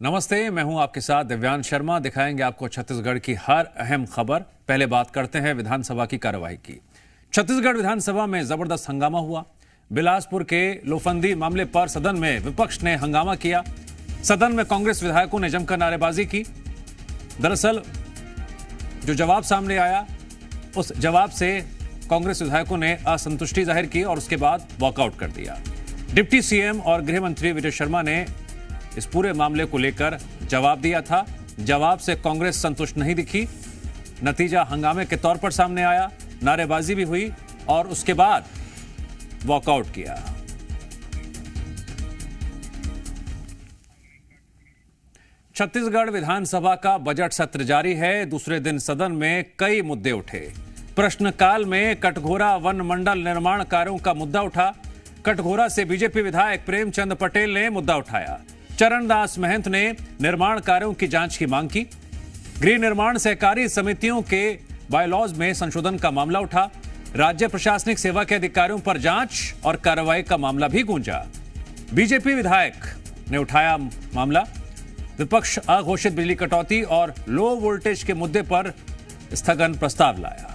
नमस्ते, मैं हूं आपके साथ दिव्यांश शर्मा। दिखाएंगे आपको छत्तीसगढ़ की हर अहम खबर। पहले बात करते हैं विधानसभा की कार्यवाही की। छत्तीसगढ़ विधानसभा में जबरदस्त हंगामा हुआ। बिलासपुर के लोफंदी मामले पर सदन में विपक्ष ने हंगामा किया। सदन में कांग्रेस विधायकों ने जमकर नारेबाजी की। दरअसल जो जवाब सामने आया, उस जवाब से कांग्रेस विधायकों ने असंतुष्टि जाहिर की और उसके बाद वॉकआउट कर दिया। डिप्टी सीएम और गृह मंत्री विजय शर्मा ने इस पूरे मामले को लेकर जवाब दिया था। जवाब से कांग्रेस संतुष्ट नहीं दिखी। नतीजा हंगामे के तौर पर सामने आया। नारेबाजी भी हुई और उसके बाद वॉकआउट किया। छत्तीसगढ़ विधानसभा का बजट सत्र जारी है। दूसरे दिन सदन में कई मुद्दे उठे। प्रश्नकाल में कटघोरा वन मंडल निर्माण कार्यों का मुद्दा उठा। कटघोरा से बीजेपी विधायक प्रेमचंद पटेल ने मुद्दा उठाया। चरणदास महंत ने निर्माण कार्यों की जांच की मांग की। गृह निर्माण सहकारी समितियों के बायलॉज में संशोधन का मामला उठा। राज्य प्रशासनिक सेवा के अधिकारियों पर जांच और कार्रवाई का मामला भी गूंजा। बीजेपी विधायक ने उठाया मामला। विपक्ष अघोषित बिजली कटौती और लो वोल्टेज के मुद्दे पर स्थगन प्रस्ताव लाया।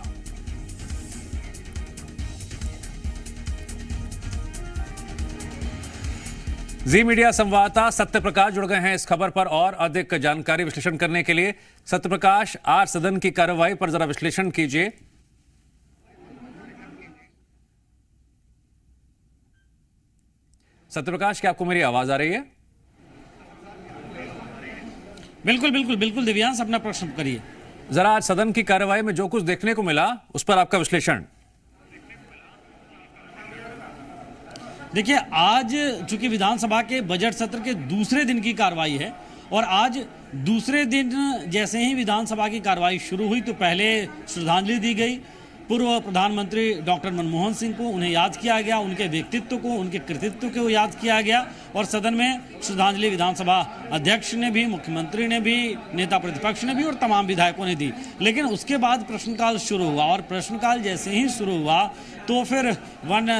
जी मीडिया संवाददाता सत्यप्रकाश जुड़ गए हैं इस खबर पर और अधिक जानकारी विश्लेषण करने के लिए। सत्यप्रकाश, आज सदन की कार्रवाई पर जरा विश्लेषण कीजिए। सत्यप्रकाश, क्या आपको मेरी आवाज आ रही है? बिल्कुल बिल्कुल बिल्कुल दिव्यांश, अपना प्रश्न करिए। जरा आज सदन की कार्रवाई में जो कुछ देखने को मिला उस पर आपका विश्लेषण। देखिए, आज चूंकि विधानसभा के बजट सत्र के दूसरे दिन की कार्रवाई है और आज दूसरे दिन जैसे ही विधानसभा की कार्रवाई शुरू हुई तो पहले श्रद्धांजलि दी गई पूर्व प्रधानमंत्री डॉक्टर मनमोहन सिंह को। उन्हें याद किया गया, उनके व्यक्तित्व को, उनके कृतित्व को याद किया गया और सदन में श्रद्धांजलि विधानसभा अध्यक्ष ने भी, मुख्यमंत्री ने भी, नेता प्रतिपक्ष ने भी और तमाम विधायकों ने दी। लेकिन उसके बाद प्रश्नकाल शुरू हुआ और प्रश्नकाल जैसे ही शुरू हुआ तो फिर वन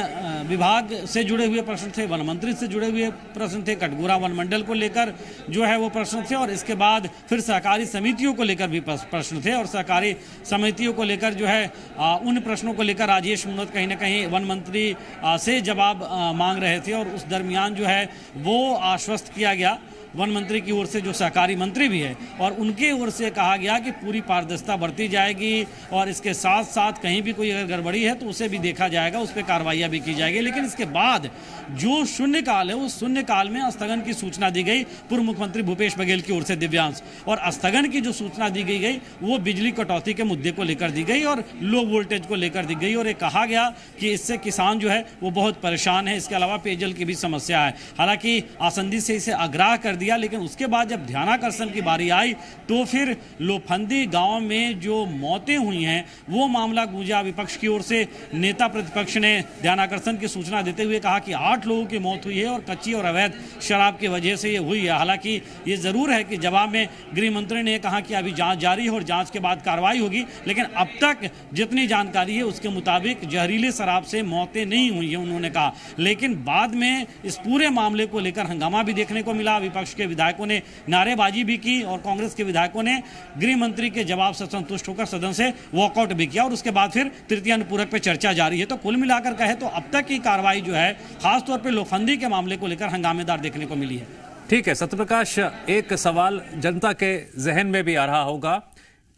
विभाग से जुड़े हुए प्रश्न थे, वन मंत्री से जुड़े हुए प्रश्न थे, कटघोरा वन मंडल को लेकर जो है वो प्रश्न थे और इसके बाद फिर सहकारी समितियों को लेकर भी प्रश्न थे और सहकारी समितियों को लेकर जो है उन प्रश्नों को लेकर राजेश मूणत कहीं ना कहीं वन मंत्री से जवाब मांग रहे थे और उस दरमियान जो है वो आश्वस्त किया गया वन मंत्री की ओर से, जो सहकारी मंत्री भी है, और उनके ओर से कहा गया कि पूरी पारदर्शिता बरती जाएगी और इसके साथ साथ कहीं भी कोई अगर गड़बड़ी है तो उसे भी देखा जाएगा, उस पर कार्रवाइयाँ भी की जाएगी। लेकिन इसके बाद जो शून्यकाल है उस शून्यकाल में स्थगन की सूचना दी गई पूर्व मुख्यमंत्री भूपेश बघेल की ओर से दिव्यांश, और स्थगन की जो सूचना दी गई वो बिजली कटौती के मुद्दे को लेकर दी गई और लो वोल्टेज को लेकर दी गई और ये कहा गया कि इससे किसान जो है वो बहुत परेशान है। इसके अलावा पेयजल की भी समस्या है। हालांकि आसंदी से इसे आग्रह कर दिया, लेकिन उसके बाद जब ध्यानाकर्षण की बारी आई तो फिर लोफंदी गांव में जो मौतें हुई हैं वो मामला गूंजा। विपक्ष की ओर से नेता प्रतिपक्ष ने ध्यानाकर्षण की सूचना देते हुए कहा कि 8 लोगों की मौत हुई है और कच्ची और अवैध शराब की वजह से ये हुई है। हालांकि ये जरूर है कि जवाब में गृह मंत्री ने कहा कि अभी जांच जारी है और जांच के बाद कार्रवाई होगी, लेकिन अब तक जितनी जानकारी है उसके मुताबिक जहरीले शराब से मौतें नहीं हुई है, उन्होंने कहा। लेकिन बाद में इस पूरे मामले को लेकर हंगामा भी देखने को मिला। विपक्ष के विधायकों ने नारेबाजी भी की और कांग्रेस के विधायकों ने गृह मंत्री के जवाब से संतुष्ट होकर सदन से वॉकआउट भी किया और उसके बाद फिर तृतीय अनुपूरक पर चर्चा जारी है। तो कुल मिलाकर कहे तो अब तक की कार्रवाई जो है खासतौर पर लोफंदी के मामले को लेकर हंगामेदार देखने को मिली है। ठीक है सत्यप्रकाश, एक सवाल जनता के जहन में भी आ रहा होगा,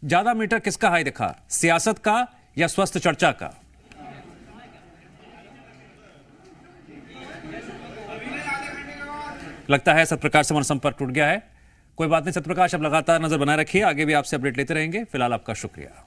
ज्यादा मीटर किसका हाई दिखा, सियासत का या स्वस्थ चर्चा का? लगता है सत्यप्रकाश से हमारा संपर्क टूट गया है। कोई बात नहीं सत्यप्रकाश, अब लगातार नजर बनाए रखिए, आगे भी आपसे अपडेट लेते रहेंगे। फिलहाल आपका शुक्रिया।